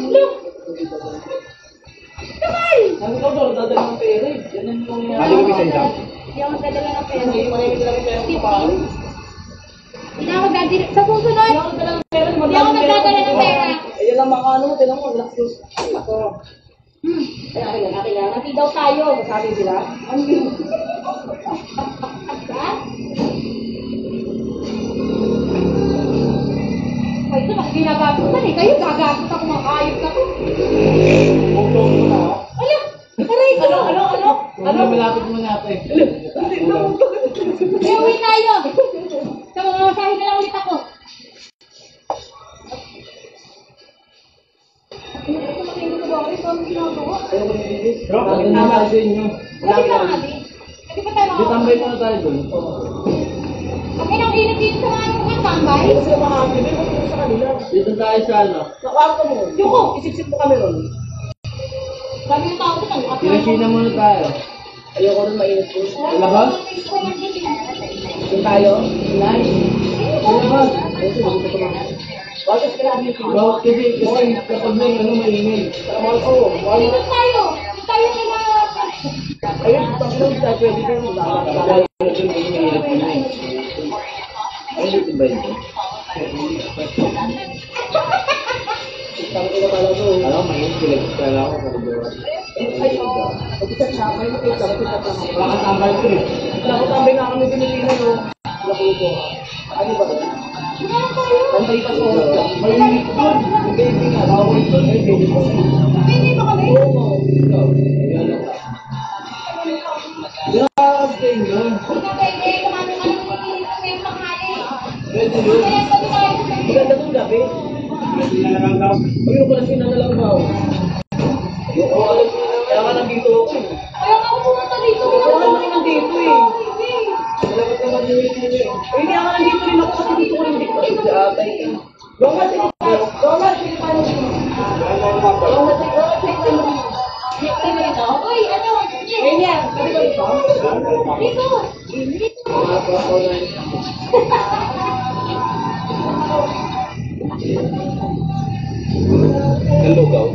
Look! Kamay! Ano ka ba? Dadala ng pera eh. Ganun yung... Ano yung isa dyan? Hindi ako magdadala ng pera. Hindi mo na yung dala ng pera sa bahay. Hindi ako magdadala. Sa susunod, Hindi ako magdala ng pera. hindi ako magdadala ng pera. Ayan lang mga ano mo. Tinan mo. Relaxes. Ako. Ay, akin lang. Pati daw tayo. Sabi sila. Ano yun? Ha? Ay, ito bakit ginagagutan eh. Kayo gagagot ako mga kayot na ko. Bugtong mo na. Ala! Aray ko! Ano? Malapit mo natin. Kaya uwi tayo. Sa mga masahe na lang ulit ako. Bro, bakit naman sa inyo? Kasi ka nga, di. Kasi pa tayo Di tambay pa na tayo doon. Ang inang init dito sa mga mga tambay. Hindi sila makakabili. Hindi mo sa kanila. Dito tayo sa ano? Sa kwarto mo. Yuko! Isip-sip mo kami ron. Sabi yung tao doon, ang Pinasina muna tayo. Ayoko rin mainit po. Labas? Doon tayo? Nice. Labas? Kasi magusto ko naman. Bakit ka lang dito? Kasi kapag may ano maingay. Oo. Dito tayo! Dito tayo nila. Ayun, pag lang tayo pwede kayo maglalakad. Ayun, ito ba yun? Sabi ko na pala ito. Alam, mainit sila. Kaya ako sa lugar. Ay, oo. Pag-isa siya, may makita. Wala kang tambay ko eh. Wala kang tambay na kami binilina yung lakuto. Ano ba? Tambay ka po. Mainit doon. Yung baby nga. Bawal doon. Ay, baby ko. Hindi ba kami? Oo. Ikaw. Ayan. Grabe yun. Hindi ka pwede. Kumano ka ng yung panghali. Pwede yun. Kaya sabi tayo. Maganda itong gabi. Ayun ko na sinanalang ba? Kaya ka nandito ako eh. Kaya nga ako pumunta dito. Kaya ka naman nandito eh. Hindi. Salamat naman yung ito eh. Eh, kaya ka nandito rin ako kasi dito ko rin dito. Kasi atay ka. Goma, sige tayo. Goma, sige tayo. Goma, sige tayo. Dito mo dito. Uy, ano? Kaya, sabi ko ito. Dito. Dito. Ang lugaw.